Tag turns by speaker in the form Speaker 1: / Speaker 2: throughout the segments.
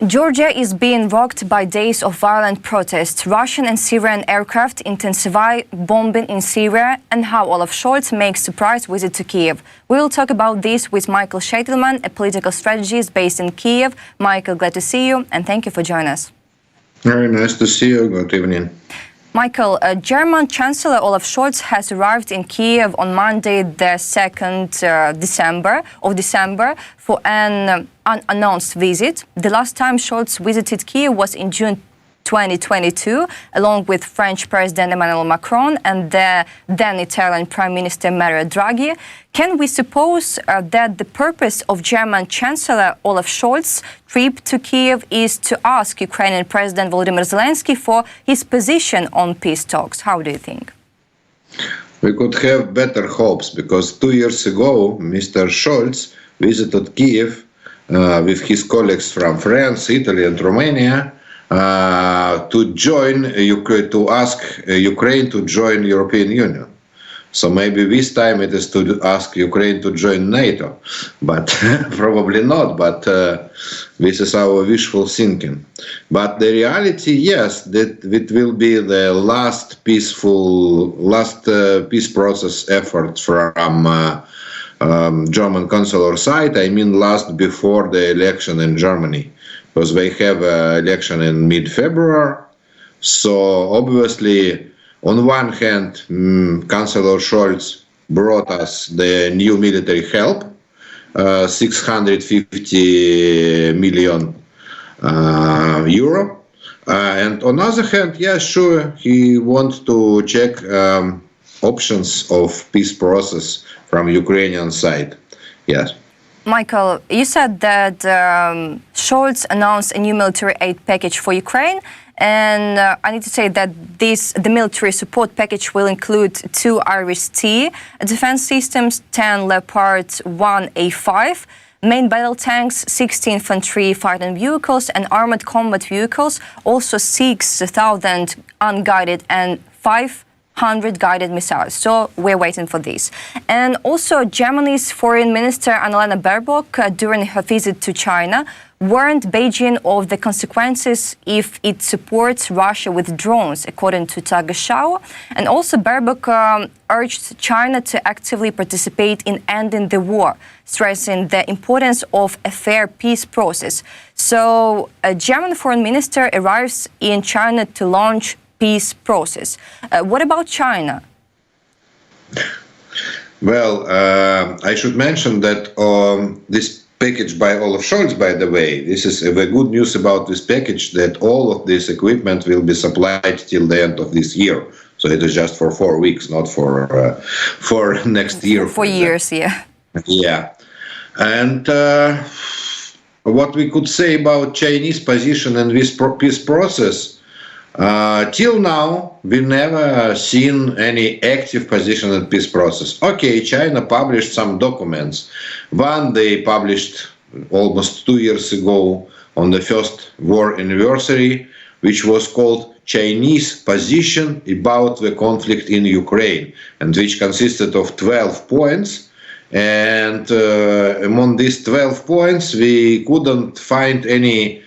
Speaker 1: Georgia is being rocked by days of violent protests. Russian and Syrian aircraft intensify bombing in Syria, and how Olaf Scholz makes surprise visit to Kiev. We will talk about this with Mikhail Sheitelman, a political strategist based in Kiev. Michael, glad to see you, and thank you for joining us.
Speaker 2: Very nice to see you. Good evening.
Speaker 1: Michael, German Chancellor Olaf Scholz has arrived in Kiev on Monday, the 2nd of December, for an unannounced visit. The last time Scholz visited Kiev was in June 2022, along with French President Emmanuel Macron and the then Italian Prime Minister Mario Draghi. Can we suppose that the purpose of German Chancellor Olaf Scholz's trip to Kiev is to ask Ukrainian President Volodymyr Zelensky for his position on peace talks? How do you think?
Speaker 2: We could have better hopes, because 2 years ago, Mr. Scholz visited Kiev with his colleagues from France, Italy and Romania to ask Ukraine to join European Union. So maybe this time it is to ask Ukraine to join NATO, but probably not. But this is our wishful thinking. But the reality, yes, that it will be the last peace process effort from German consular side. I mean, last before the election in Germany, because they have an election in mid-February. So obviously, on one hand, Chancellor Scholz brought us the new military help, 650 million euro. And on the other hand, yes, sure, he wants to check options of peace process from Ukrainian side. Yes.
Speaker 1: Michael, you said that Scholz announced a new military aid package for Ukraine, and I need to say that the military support package will include 2 Iris-T defense systems, 10 Leopard 1A5, main battle tanks, 60 infantry fighting vehicles and armored combat vehicles, also 6,000 unguided and 500 guided missiles. So we're waiting for this. And also Germany's Foreign Minister Annalena Baerbock, during her visit to China, warned Beijing of the consequences if it supports Russia with drones, according to Tagesschau. And also Baerbock urged China to actively participate in ending the war, stressing the importance of a fair peace process. So a German foreign minister arrives in China to launch peace process. What about China?
Speaker 2: Well, I should mention that this package by Olaf Scholz, by the way, this is the good news about this package, that all of this equipment will be supplied till the end of this year. So it is just for 4 weeks, not for next year.
Speaker 1: For years, yeah.
Speaker 2: Yeah. And what we could say about Chinese position in this peace process, till now, we've never seen any active position in peace process. Okay, China published some documents. One they published almost 2 years ago on the first war anniversary, which was called Chinese Position about the conflict in Ukraine, and which consisted of 12 points. And among these 12 points, we couldn't find any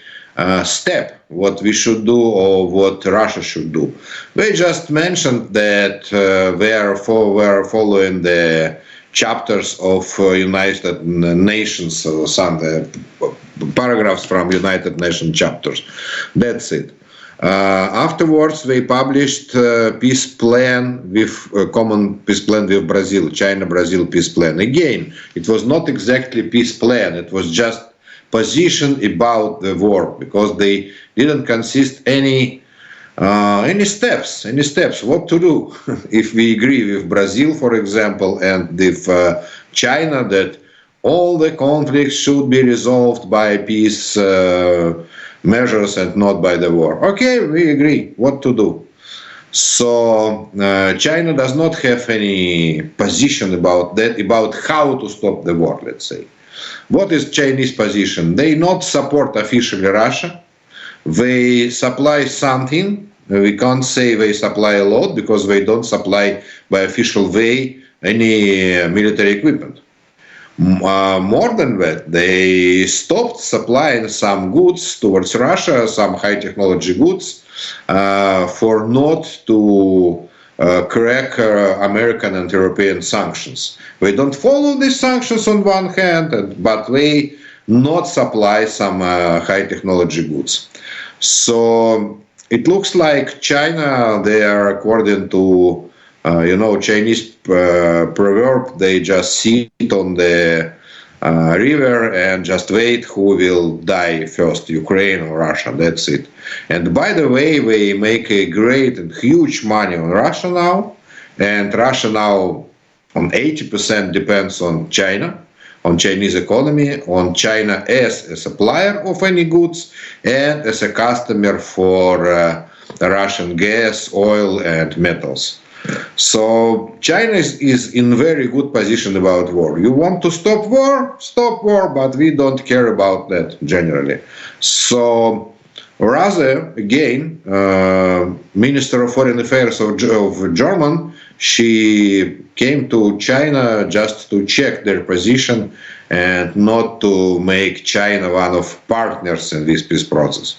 Speaker 2: step what we should do or what Russia should do. They just mentioned that we're following the chapters of United Nations, some paragraphs from United Nations chapters. That's it. Afterwards, they published peace plan with common peace plan with Brazil, China-Brazil peace plan. Again, it was not exactly peace plan. It was just position about the war, because they didn't consist any steps what to do. If we agree with Brazil, for example, and with China, that all the conflicts should be resolved by peace measures and not by the war. Okay, we agree what to do. So China does not have any position about that, about how to stop the war, let's say. What is Chinese position? They not support officially Russia. They supply something. We can't say they supply a lot, because they don't supply by official way any military equipment. More than that, they stopped supplying some goods towards Russia, some high technology goods, for not to crack American and European sanctions. We don't follow these sanctions on one hand, but we not supply some high technology goods. So it looks like China, they are, according to Chinese proverb, they just sit on the river and just wait who will die first, Ukraine or Russia. That's it. And by the way, we make a great and huge money on Russia now, and Russia now on 80% depends on China, on Chinese economy, on China as a supplier of any goods and as a customer for Russian gas, oil, and metals. So China is in very good position about war. You want to stop war, but we don't care about that generally. So rather, again, Minister of Foreign Affairs of German, she came to China just to check their position and not to make China one of partners in this peace process.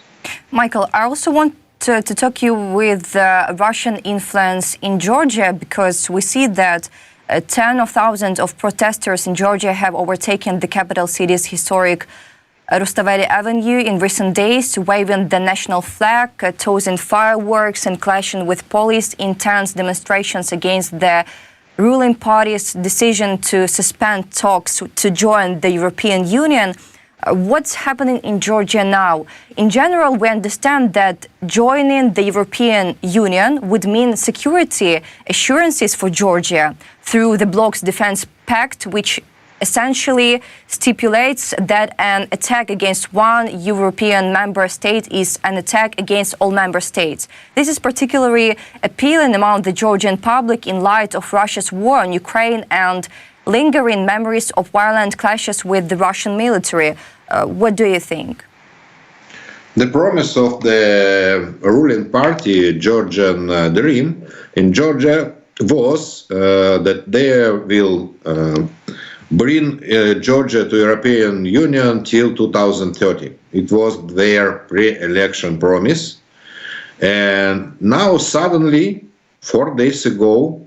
Speaker 1: Michael, I also want to talk you with Russian influence in Georgia, because we see that tens of thousands of protesters in Georgia have overtaken the capital city's historic Rustaveli Avenue in recent days, waving the national flag, tossing fireworks and clashing with police in tense demonstrations against the ruling party's decision to suspend talks to join the European Union. What's happening in Georgia now? In general, we understand that joining the European Union would mean security assurances for Georgia through the bloc's defense pact, which essentially stipulates that an attack against one European member state is an attack against all member states. This is particularly appealing among the Georgian public in light of Russia's war on Ukraine and lingering memories of violent clashes with the Russian military. What do you think?
Speaker 2: The promise of the ruling party, Georgian Dream, in Georgia was that they will bring Georgia to European Union till 2030. It was their pre-election promise. And now suddenly, 4 days ago,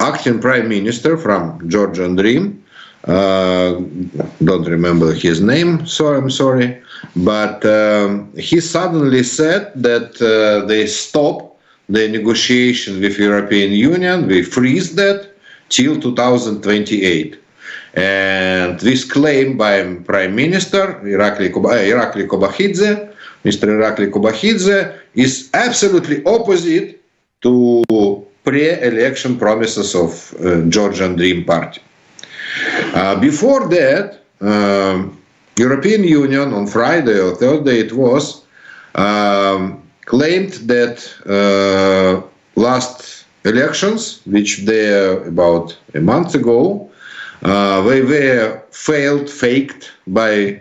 Speaker 2: acting prime minister from Georgian Dream, don't remember his name, so I'm sorry, but he suddenly said that they stop the negotiation with European Union, we freeze that till 2028. And this claim by Prime Minister Irakli Kobakidze, Mr. Irakli Kobakidze, is absolutely opposite to pre-election promises of Georgian Dream Party. Before that, European Union on Friday or Thursday it was, claimed that last elections, which they about a month ago, they were faked by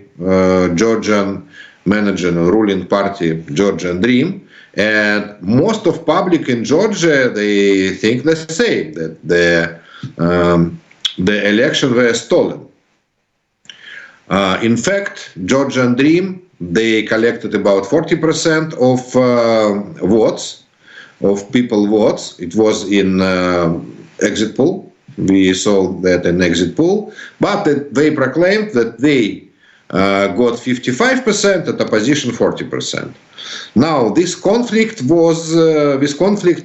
Speaker 2: Georgian manager ruling party Georgian Dream. And most of public in Georgia, they think the same, that the election were stolen. In fact, Georgian Dream, they collected about 40% of votes, of people votes. It was in exit poll. We saw that in exit poll. But they proclaimed that they got 55% and opposition 40%. Now, this conflict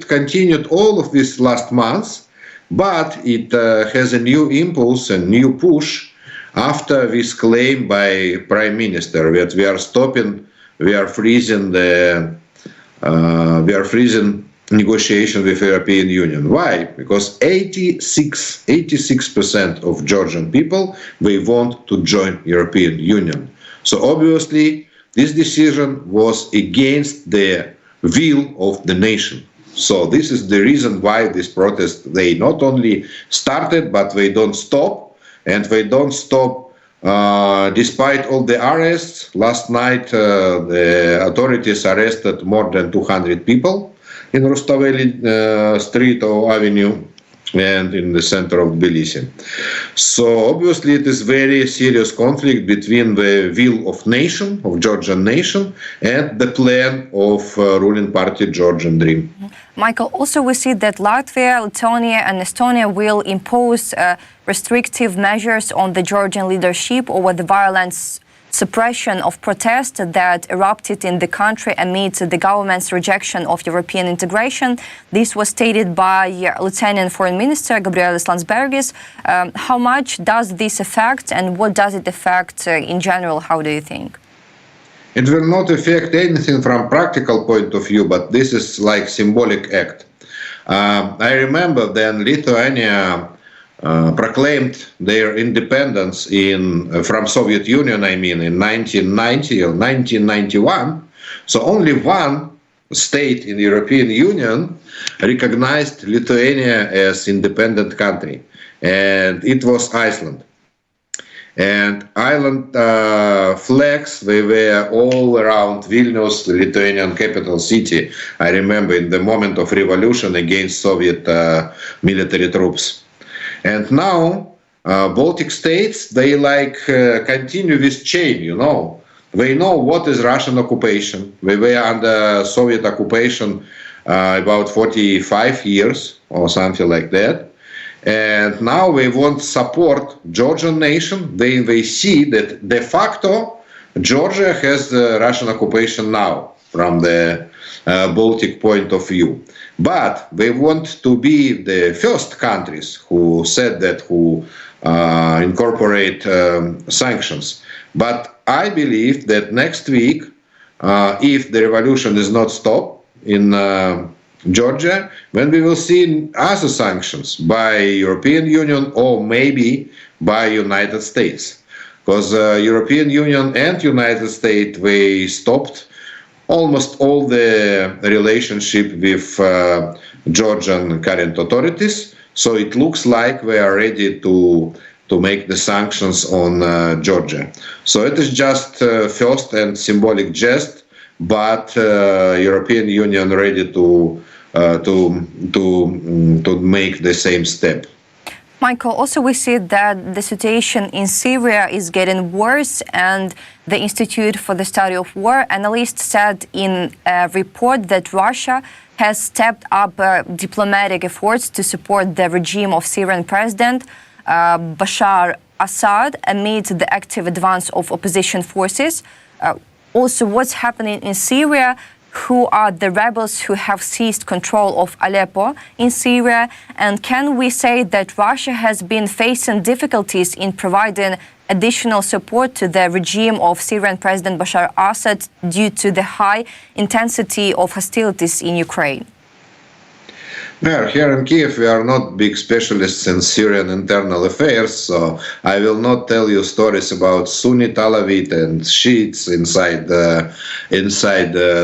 Speaker 2: continued all of these last months, but it has a new impulse and new push after this claim by Prime Minister that we are freezing negotiation with European Union. Why? Because 86% of Georgian people, they want to join European Union. So obviously, this decision was against the will of the nation. So this is the reason why this protest, they not only started, but they don't stop. And they don't stop despite all the arrests. Last night, the authorities arrested more than 200 people in Rustaveli Street or Avenue. and in the center of Tbilisi. So obviously it is very serious conflict between the will of nation, of Georgian nation, and the plan of ruling party Georgian Dream.
Speaker 1: Michael, also we see that Latvia, Lithuania and Estonia will impose restrictive measures on the Georgian leadership over the violence suppression of protests that erupted in the country amid the government's rejection of European integration. This was stated by Lithuanian Foreign Minister Gabrielius Landsbergis. How much does this affect and what does it affect in general? How do you think?
Speaker 2: It will not affect anything from practical point of view, but this is like symbolic act. I remember then Lithuania proclaimed their independence from Soviet Union, in 1990 or 1991. So only one state in the European Union recognized Lithuania as independent country, and it was Iceland. And island flags, they were all around Vilnius, the Lithuanian capital city. I remember in the moment of revolution against Soviet military troops. And now Baltic states, they continue this chain, They know what is Russian occupation. They were under Soviet occupation about 45 years or something like that. And now they want to support Georgian nation. They see that de facto Georgia has the Russian occupation now from the Baltic point of view. But they want to be the first countries who said that, who incorporate sanctions. But I believe that next week, if the revolution is not stopped in Georgia, when we will see other sanctions by European Union or maybe by United States. Because European Union and United States, they stopped almost all the relationship with Georgian current authorities. So it looks like we are ready to make the sanctions on Georgia. So it is just first and symbolic jest, but European Union ready to make the same step.
Speaker 1: Michael, also we see that the situation in Syria is getting worse, and the Institute for the Study of War analyst said in a report that Russia has stepped up diplomatic efforts to support the regime of Syrian President Bashar Assad amid the active advance of opposition forces. Also, what's happening in Syria? Who are the rebels who have seized control of Aleppo in Syria? And can we say that Russia has been facing difficulties in providing additional support to the regime of Syrian President Bashar Assad due to the high intensity of hostilities in Ukraine?
Speaker 2: Yeah, here in Kiev, we are not big specialists in Syrian internal affairs, so I will not tell you stories about Sunni Alawite and Shiites inside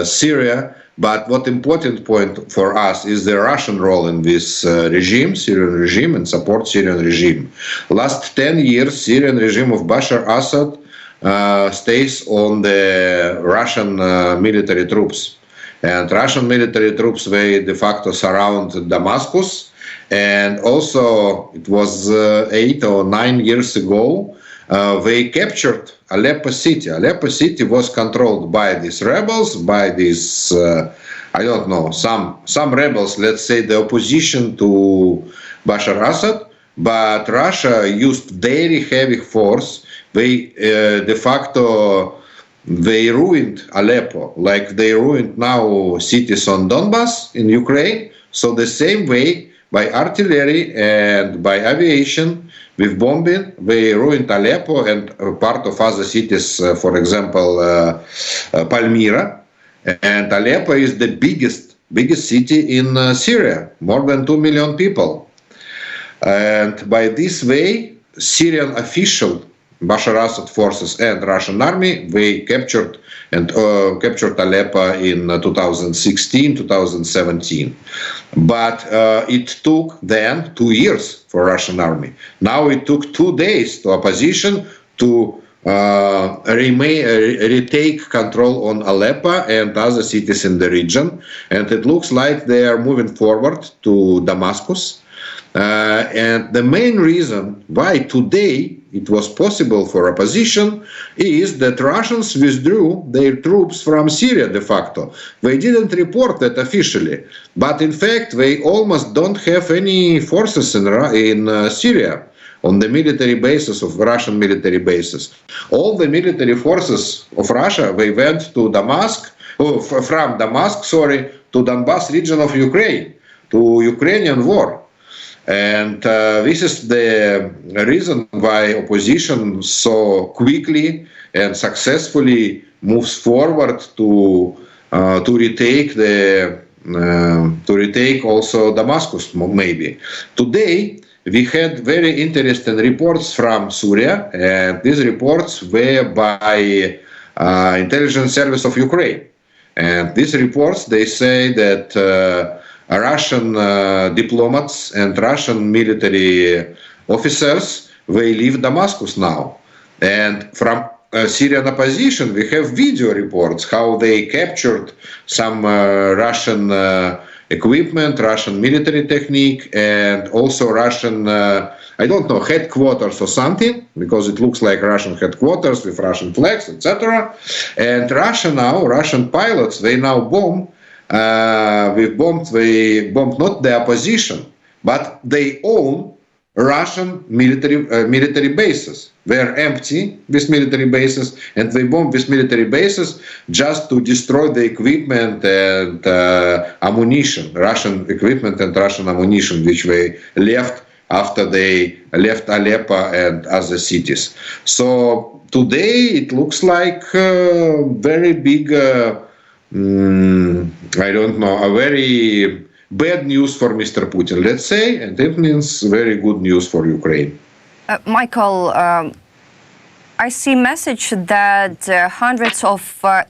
Speaker 2: Syria. But what important point for us is the Russian role in this regime, Syrian regime, and support Syrian regime. Last 10 years, Syrian regime of Bashar Assad stays on the Russian military troops. And Russian military troops, they de facto surround Damascus. And also, it was 8 or 9 years ago, they captured Aleppo city. Aleppo city was controlled by these rebels, by these, I don't know, some rebels, let's say the opposition to Bashar Assad. But Russia used very heavy force. They de facto they ruined Aleppo, like they ruined now cities on Donbass in Ukraine. So the same way, by artillery and by aviation, with bombing, they ruined Aleppo and part of other cities, for example, Palmyra. And Aleppo is the biggest city in Syria, more than 2 million people. And by this way, Syrian official Bashar Assad forces and Russian army, they captured Aleppo in 2016, 2017. But it took then 2 years for Russian army. Now it took 2 days to opposition to retake control on Aleppo and other cities in the region. And it looks like they are moving forward to Damascus. And the main reason why today it was possible for opposition is that Russians withdrew their troops from Syria de facto. They didn't report that officially, but in fact they almost don't have any forces in Syria on the military basis of Russian military bases. All the military forces of Russia, they went to Damascus, from Damascus, to Donbas region of Ukraine, to Ukrainian war. And this is the reason why opposition so quickly and successfully moves forward to retake also Damascus, maybe. Today, we had very interesting reports from Syria, and these reports were by intelligence service of Ukraine. And these reports, they say that Russian diplomats and Russian military officers, they leave Damascus now. And from Syrian opposition, we have video reports how they captured some Russian equipment, Russian military technique, and also Russian, I don't know, headquarters or something, because it looks like Russian headquarters with Russian flags, etc. And Russian pilots, they now bomb. They bombed not the opposition, but they own Russian military bases. They are empty, these military bases, and they bomb these military bases just to destroy the equipment and ammunition, Russian equipment and Russian ammunition, which they left after they left Aleppo and other cities. So today it looks like a very big, I don't know, a very bad news for Mr. Putin, let's say, and it means very good news for Ukraine.
Speaker 1: Michael, I see a message that hundreds of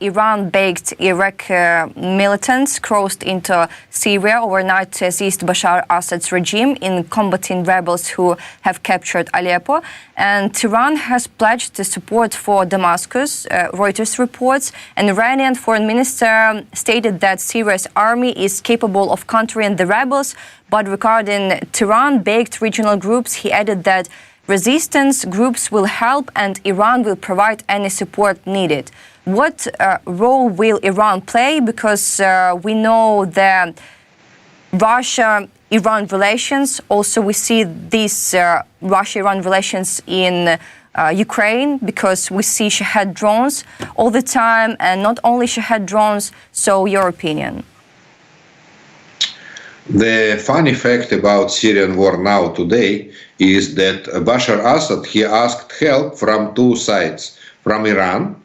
Speaker 1: Iran-backed Iraq militants crossed into Syria overnight to assist Bashar Assad's regime in combating rebels who have captured Aleppo. And Tehran has pledged the support for Damascus, Reuters reports. An Iranian foreign minister stated that Syria's army is capable of countering the rebels, but regarding Tehran-backed regional groups, he added that resistance groups will help and Iran will provide any support needed. What role will Iran play? Because we know the Russia-Iran relations. Also, we see these Russia-Iran relations in Ukraine, because we see Shahed drones all the time, and not only Shahed drones. So your opinion?
Speaker 2: The funny fact about Syrian war now today is that Bashar Assad, he asked help from two sides, from Iran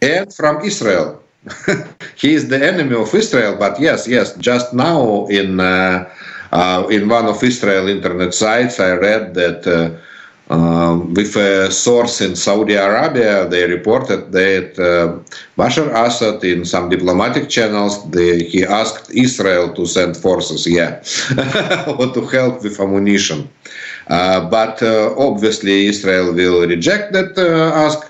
Speaker 2: and from Israel. He is the enemy of Israel, but yes, just now in one of Israel internet sites, I read that with a source in Saudi Arabia, they reported that Bashar Assad, in some diplomatic channels, he asked Israel to send forces, or to help with ammunition. But obviously Israel will reject that ask.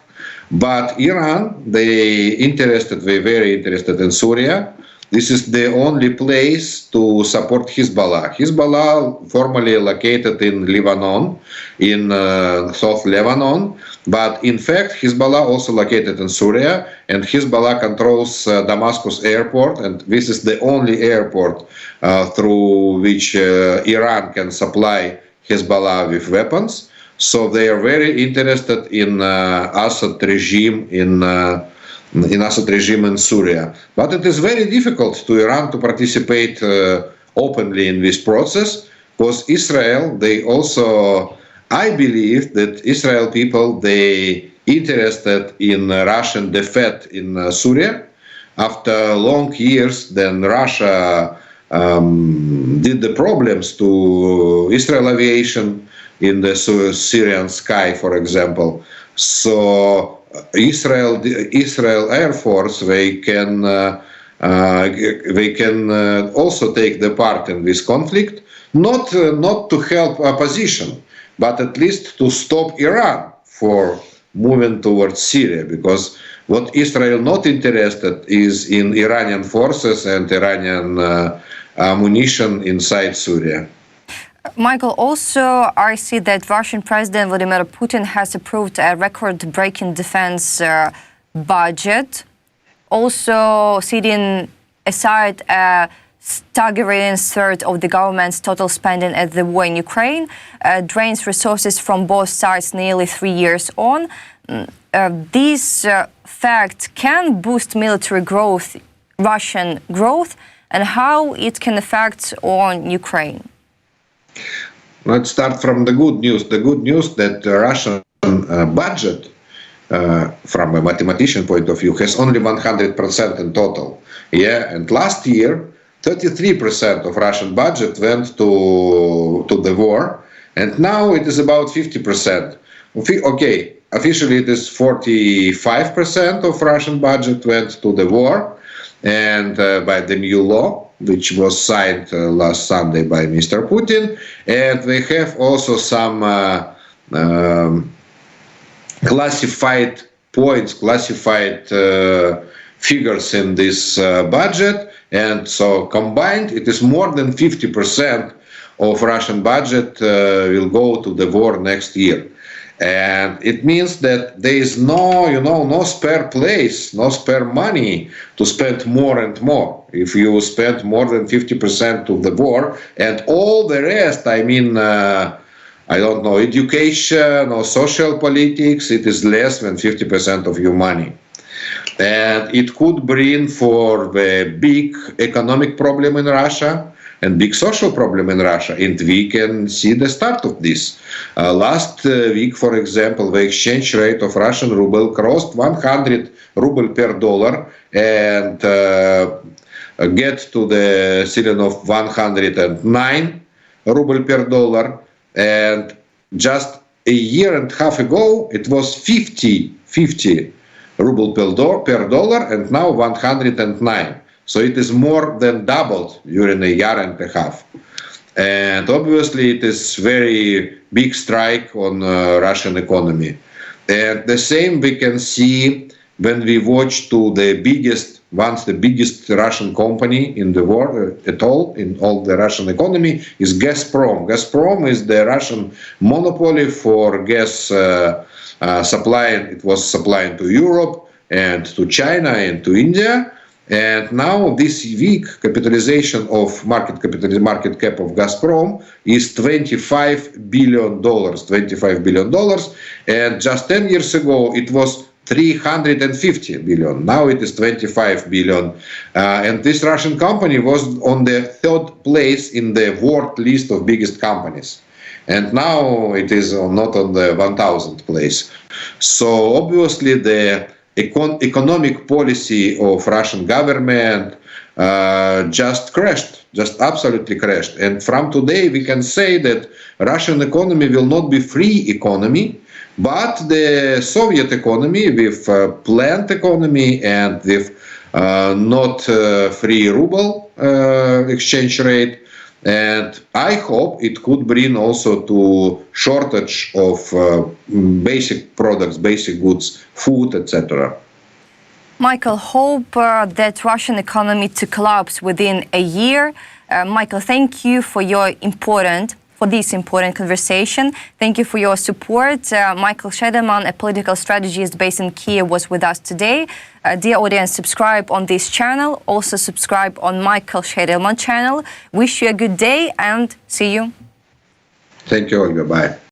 Speaker 2: But Iran, they're very interested in Syria. This is the only place to support Hezbollah. Hezbollah, formerly located in Lebanon, in South Lebanon, but in fact Hezbollah also located in Syria, and Hezbollah controls Damascus airport, and this is the only airport through which Iran can supply Hezbollah with weapons. So they are very interested in Assad regime in Syria. But it is very difficult to Iran to participate openly in this process, because Israel, they also, I believe that Israel people, they interested in Russian defeat in Syria. After long years, then Russia did the problems to Israel aviation in the Syrian sky, for example. So Israel Air Force, they can also take the part in this conflict, not to help opposition, but at least to stop Iran for moving towards Syria, because what Israel not interested is in Iranian forces and Iranian ammunition inside Syria.
Speaker 1: Michael, also I see that Russian President Vladimir Putin has approved a record-breaking defense budget, also setting aside a staggering third of the government's total spending at the war in Ukraine, drains resources from both sides nearly 3 years on. This fact can boost military growth, Russian growth, and how it can affect on Ukraine.
Speaker 2: Let's start from the good news. The good news that the Russian budget, from a mathematician point of view, has only 100% in total. Yeah, and last year, 33% of Russian budget went to the war, and now it is about 50%. Okay, officially it is 45% of Russian budget went to the war, and by the new law, which was signed last Sunday by Mr. Putin, and we have also some classified points, classified figures in this budget, and so combined it is more than 50% of Russian budget will go to the war next year. And it means that there is no spare place, no spare money to spend more and more. If you spend more than 50% to the war and all the rest, I mean, I don't know, education or social politics, it is less than 50% of your money. And it could bring for the big economic problem in Russia and big social problem in Russia, and we can see the start of this. Last week, for example, the exchange rate of Russian ruble crossed 100 ruble per dollar and get to the ceiling of 109 ruble per dollar. And just a year and a half ago, it was 50 ruble per dollar, and now 109. So it is more than doubled during a year and a half. And obviously it is very big strike on Russian economy. And the same we can see when we watch to the biggest Russian company in the world in all the Russian economy is Gazprom. Gazprom is the Russian monopoly for gas supplying. It was supplying to Europe and to China and to India. And now this week, capitalization of market cap of Gazprom is $25 billion. And just 10 years ago, it was 350 billion. Now it is 25 billion. And this Russian company was on the 3rd place in the world list of biggest companies. And now it is not on the 1000th place. So obviously the economic policy of Russian government just crashed, just absolutely crashed. And from today we can say that Russian economy will not be free economy, but the Soviet economy with planned economy and with not free ruble exchange rate. And I hope it could bring also to shortage of basic products, basic goods, food, etc.
Speaker 1: Michael, hope that Russian economy to collapse within a year. Michael, thank you for this important conversation. Thank you for your support. Mikhail Sheitelman, a political strategist based in Kiev, was with us today. Dear audience, subscribe on this channel. Also subscribe on Mikhail Sheitelman channel. Wish you a good day and see you.
Speaker 2: Thank you, Olga. Bye.